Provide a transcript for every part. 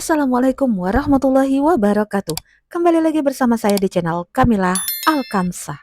Assalamualaikum warahmatullahi wabarakatuh. Kembali lagi bersama saya di channel Kamila Alkamsa.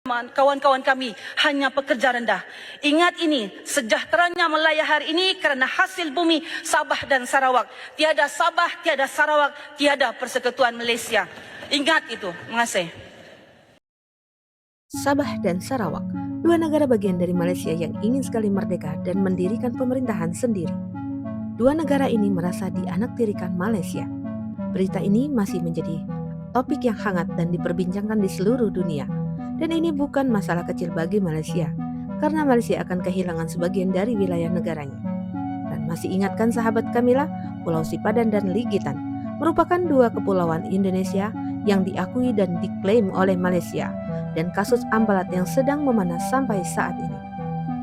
Kawan-kawan kami hanya pekerja rendah. Ingat ini, sejahteranya Melaya hari ini kerana hasil bumi Sabah dan Sarawak. Tiada Sabah, tiada Sarawak, tiada Persekutuan Malaysia. Ingat itu. Terima kasih. Sabah dan Sarawak, dua negara bagian dari Malaysia yang ingin sekali merdeka dan mendirikan pemerintahan sendiri. Dua negara ini merasa dianaktirikan Malaysia. Berita ini masih menjadi topik yang hangat dan diperbincangkan di seluruh dunia. Dan ini bukan masalah kecil bagi Malaysia, karena Malaysia akan kehilangan sebagian dari wilayah negaranya. Dan masih ingatkan sahabat Kamila, Pulau Sipadan dan Ligitan merupakan dua kepulauan Indonesia yang diakui dan diklaim oleh Malaysia, dan kasus Ambalat yang sedang memanas sampai saat ini.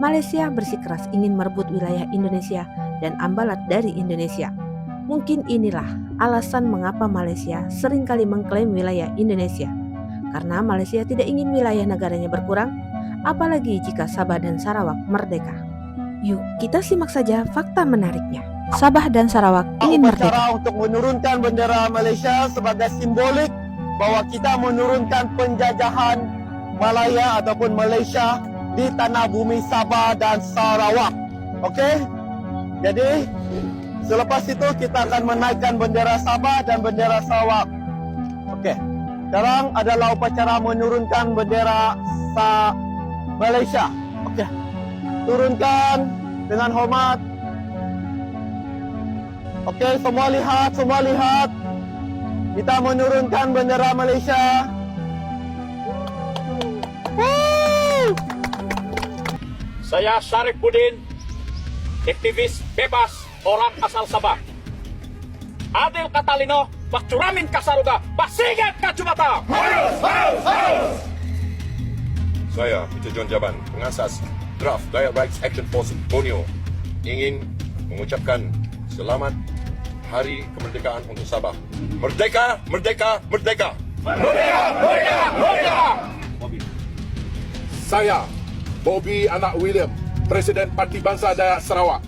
Malaysia bersikeras ingin merebut wilayah Indonesia dan Ambalat dari Indonesia. Mungkin inilah alasan mengapa Malaysia seringkali mengklaim wilayah Indonesia. Karena Malaysia tidak ingin wilayah negaranya berkurang, apalagi jika Sabah dan Sarawak merdeka. Yuk, kita simak saja fakta menariknya. Sabah dan Sarawak ingin merdeka. Upacara untuk menurunkan bendera Malaysia sebagai simbolik bahwa kita menurunkan penjajahan Malaya ataupun Malaysia di tanah bumi Sabah dan Sarawak. Okey? Jadi, selepas itu kita akan menaikkan bendera Sabah dan bendera Sarawak. Okey. Sekarang adalah upacara menurunkan bendera Malaysia. Okey. Turunkan dengan hormat. Okey, semua lihat. Kita menurunkan bendera Malaysia. Woo! Saya Syarif Budin, aktivis bebas orang asal Sabah. Adil Katalino, Pak Curamin Kasaruga, Pak Sigit Kacumata. Harus! Saya, Peter John Jaban, pengasas draft Rakyat Rights Action Force Borneo, ingin mengucapkan selamat Hari Kemerdekaan untuk Sabah. Merdeka, merdeka, merdeka! Merdeka! Saya, Bobby Anak William, Presiden Parti Bangsa Dayak Sarawak,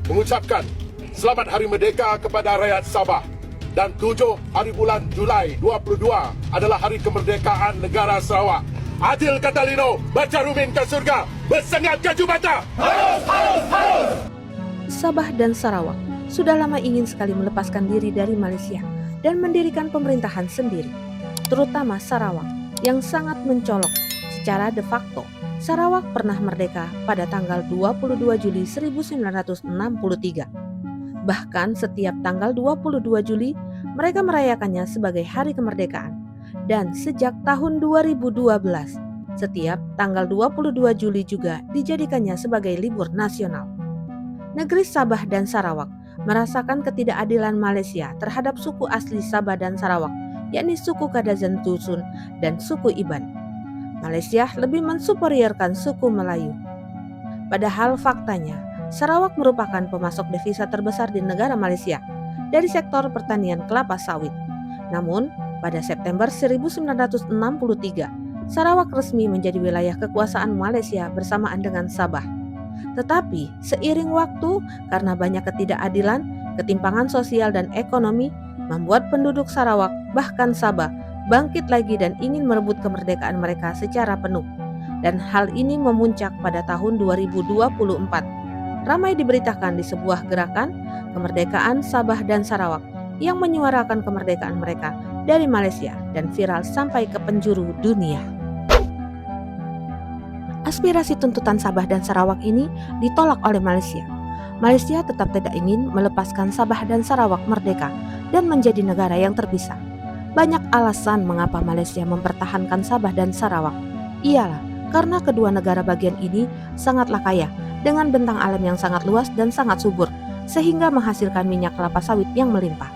mengucapkan selamat Hari Merdeka kepada rakyat Sabah. Dan 7 hari bulan Julai 22 adalah Hari Kemerdekaan Negara Sarawak. Adil Katalino, baca Rumin ke surga, bersengat ke Jubata. Harus! Sabah dan Sarawak sudah lama ingin sekali melepaskan diri dari Malaysia dan mendirikan pemerintahan sendiri, terutama Sarawak yang sangat mencolok secara de facto. Sarawak pernah merdeka pada tanggal 22 Juli 1963. Bahkan setiap tanggal 22 Juli mereka merayakannya sebagai hari kemerdekaan. Dan sejak tahun 2012, setiap tanggal 22 Juli juga dijadikannya sebagai libur nasional. Negeri Sabah dan Sarawak merasakan ketidakadilan Malaysia terhadap suku asli Sabah dan Sarawak, yakni suku Kadazan Dusun dan suku Iban. Malaysia lebih mensuperiorkan suku Melayu. Padahal faktanya, Sarawak merupakan pemasok devisa terbesar di negara Malaysia dari sektor pertanian kelapa sawit. Namun, pada September 1963, Sarawak resmi menjadi wilayah kekuasaan Malaysia bersamaan dengan Sabah. Tetapi, seiring waktu, karena banyak ketidakadilan, ketimpangan sosial dan ekonomi, membuat penduduk Sarawak, bahkan Sabah, bangkit lagi dan ingin merebut kemerdekaan mereka secara penuh. Dan hal ini memuncak pada tahun 2024. Ramai diberitakan di sebuah gerakan kemerdekaan Sabah dan Sarawak yang menyuarakan kemerdekaan mereka dari Malaysia dan viral sampai ke penjuru dunia. Aspirasi tuntutan Sabah dan Sarawak ini ditolak oleh Malaysia. Malaysia tetap tidak ingin melepaskan Sabah dan Sarawak merdeka dan menjadi negara yang terpisah. Banyak alasan mengapa Malaysia mempertahankan Sabah dan Sarawak. Ialah karena kedua negara bagian ini sangatlah kaya dengan bentang alam yang sangat luas dan sangat subur, sehingga menghasilkan minyak kelapa sawit yang melimpah.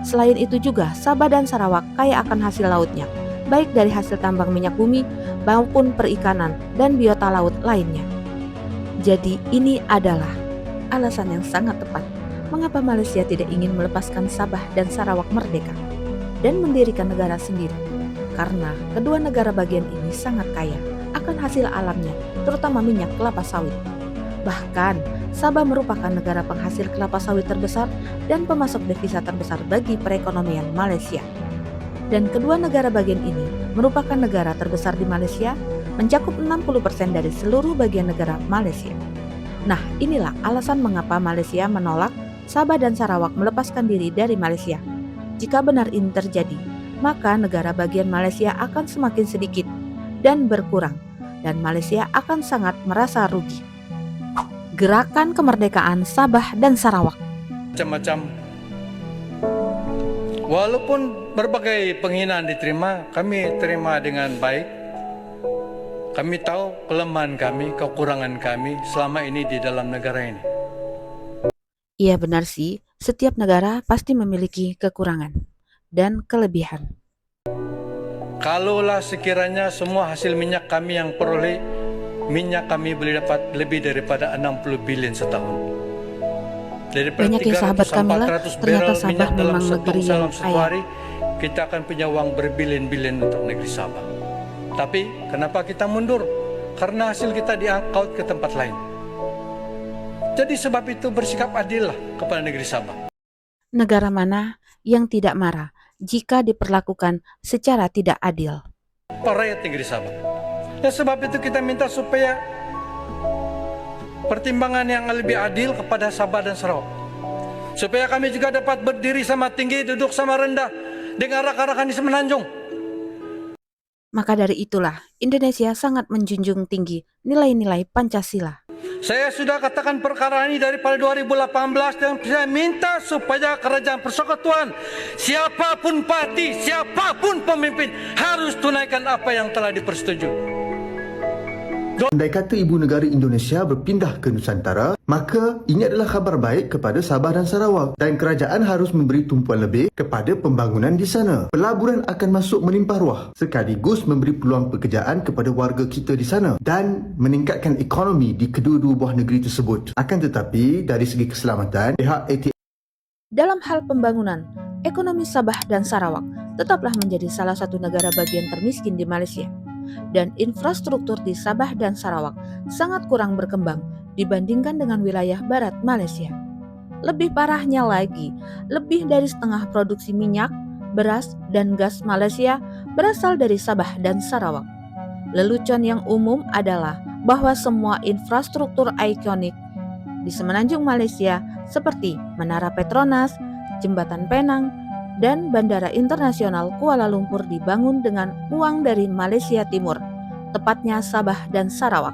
Selain itu juga, Sabah dan Sarawak kaya akan hasil lautnya, baik dari hasil tambang minyak bumi maupun perikanan dan biota laut lainnya. Jadi ini adalah alasan yang sangat tepat mengapa Malaysia tidak ingin melepaskan Sabah dan Sarawak merdeka dan mendirikan negara sendiri. Karena kedua negara bagian ini sangat kaya akan hasil alamnya, terutama minyak kelapa sawit. Bahkan, Sabah merupakan negara penghasil kelapa sawit terbesar dan pemasok devisa terbesar bagi perekonomian Malaysia. Dan kedua negara bagian ini merupakan negara terbesar di Malaysia, mencakup 60% dari seluruh bagian negara Malaysia. Nah, inilah alasan mengapa Malaysia menolak Sabah dan Sarawak melepaskan diri dari Malaysia. Jika benar ini terjadi, maka negara bagian Malaysia akan semakin sedikit dan berkurang, dan Malaysia akan sangat merasa rugi. Gerakan kemerdekaan Sabah dan Sarawak. Macam-macam. Walaupun berbagai penghinaan diterima, kami terima dengan baik. Kami tahu kelemahan kami, kekurangan kami selama ini di dalam negara ini. Iya benar sih, setiap negara pasti memiliki kekurangan dan kelebihan. Kalaulah sekiranya semua hasil minyak kami yang peroleh, minyak kami boleh dapat lebih daripada 60 bilion setahun. Daripada Banyak ya sahabat 300 kami lah, 400 ternyata barrel Sabah minyak dalam memang negeri yang dalam satu kaya. hari, kita akan punya uang berbilion-bilion untuk negeri Sabah. Tapi kenapa kita mundur? Karena hasil kita diangkut ke tempat lain. Jadi sebab itu bersikap adil lah kepada negeri Sabah. Negara mana yang tidak marah jika diperlakukan secara tidak adil? Para rakyat negeri Sabah. Ya sebab itu kita minta supaya pertimbangan yang lebih adil kepada Sabah dan Sarawak. Supaya kami juga dapat berdiri sama tinggi, duduk sama rendah dengan rakan-rakan di Semenanjung. Maka dari itulah Indonesia sangat menjunjung tinggi nilai-nilai Pancasila. Saya sudah katakan perkara ini daripada 2018 dan saya minta supaya kerajaan persekutuan, siapapun parti, siapapun pemimpin harus tunaikan apa yang telah dipersetujui. Andai kata ibu negara Indonesia berpindah ke Nusantara, maka ini adalah khabar baik kepada Sabah dan Sarawak dan kerajaan harus memberi tumpuan lebih kepada pembangunan di sana. Pelaburan akan masuk melimpah ruah sekaligus memberi peluang pekerjaan kepada warga kita di sana dan meningkatkan ekonomi di kedua-dua buah negeri tersebut. Akan tetapi dari segi keselamatan, pihak ATM Dalam hal pembangunan, ekonomi Sabah dan Sarawak tetaplah menjadi salah satu negara bagian termiskin di Malaysia. Dan infrastruktur di Sabah dan Sarawak sangat kurang berkembang dibandingkan dengan wilayah barat Malaysia. Lebih parahnya lagi, lebih dari setengah produksi minyak, beras, dan gas Malaysia berasal dari Sabah dan Sarawak. Lelucon yang umum adalah bahwa semua infrastruktur ikonik di Semenanjung Malaysia seperti Menara Petronas, Jembatan Penang, dan Bandara Internasional Kuala Lumpur dibangun dengan uang dari Malaysia Timur, tepatnya Sabah dan Sarawak.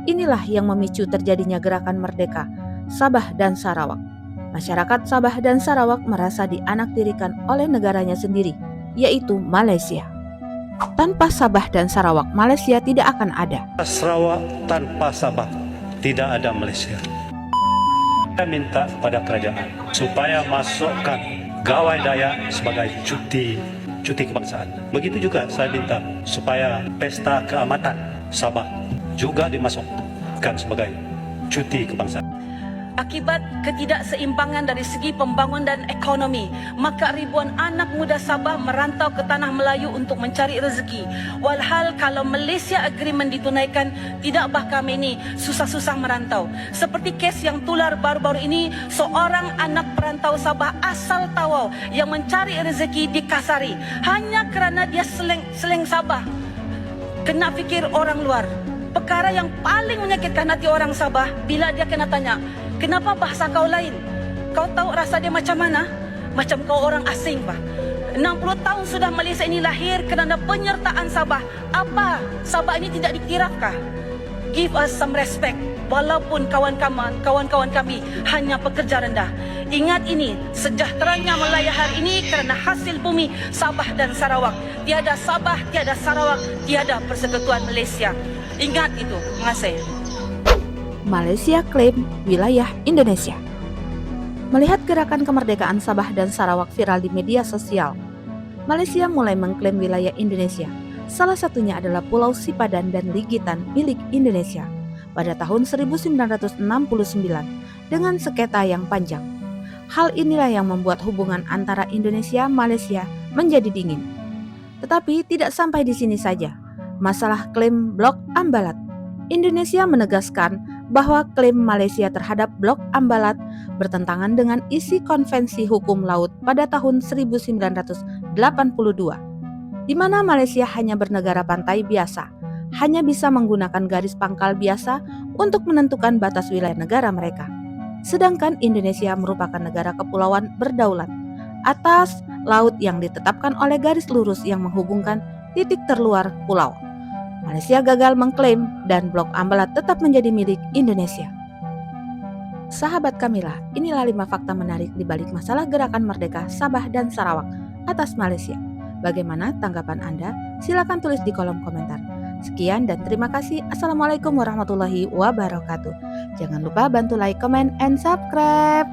Inilah yang memicu terjadinya gerakan merdeka Sabah dan Sarawak. Masyarakat Sabah dan Sarawak merasa dianaktirikan oleh negaranya sendiri, yaitu Malaysia. Tanpa Sabah dan Sarawak, Malaysia tidak akan ada. Sarawak tanpa Sabah tidak ada Malaysia. Saya minta kepada kerajaan supaya masukkan gawai Dayak sebagai cuti kebangsaan. Begitu juga saya minta supaya pesta keamatan Sabah juga dimasukkan sebagai cuti kebangsaan. Akibat ketidakseimbangan dari segi pembangunan dan ekonomi, maka ribuan anak muda Sabah merantau ke tanah Melayu untuk mencari rezeki. Walhal kalau Malaysia Agreement ditunaikan, tidakkah kami ini susah-susah merantau? Seperti kes yang tular baru-baru ini, seorang anak perantau Sabah asal Tawau yang mencari rezeki di Kasari hanya kerana dia seleng Sabah. Kena fikir orang luar. Perkara yang paling menyakitkan hati orang Sabah bila dia kena tanya, kenapa bahasa kau lain? Kau tahu rasa dia macam mana? Macam kau orang asing, Pak. 60 tahun sudah Malaysia ini lahir kerana penyertaan Sabah. Apa? Sabah ini tidak dikirafkah? Give us some respect. Walaupun kawan-kawan kami hanya pekerja rendah. Ingat ini, sejahteranya Melaya hari ini kerana hasil bumi Sabah dan Sarawak. Tiada Sabah, tiada Sarawak, tiada Persekutuan Malaysia. Ingat itu. Terima kasih. Malaysia klaim wilayah Indonesia. Melihat gerakan kemerdekaan Sabah dan Sarawak viral di media sosial, Malaysia mulai mengklaim wilayah Indonesia. Salah satunya adalah Pulau Sipadan dan Ligitan milik Indonesia pada tahun 1969 dengan sengketa yang panjang. Hal inilah yang membuat hubungan antara Indonesia-Malaysia menjadi dingin. Tetapi tidak sampai di sini saja. Masalah klaim Blok Ambalat. Indonesia menegaskan bahwa klaim Malaysia terhadap Blok Ambalat bertentangan dengan isi Konvensi Hukum Laut pada tahun 1982, di mana Malaysia hanya bernegara pantai biasa, hanya bisa menggunakan garis pangkal biasa untuk menentukan batas wilayah negara mereka. Sedangkan Indonesia merupakan negara kepulauan berdaulat atas laut yang ditetapkan oleh garis lurus yang menghubungkan titik terluar pulau. Malaysia gagal mengklaim dan Blok Ambalat tetap menjadi milik Indonesia. Sahabat Kamilah, inilah 5 fakta menarik di balik masalah gerakan merdeka Sabah dan Sarawak atas Malaysia. Bagaimana tanggapan Anda? Silakan tulis di kolom komentar. Sekian dan terima kasih. Assalamualaikum warahmatullahi wabarakatuh. Jangan lupa bantu like, comment, and subscribe.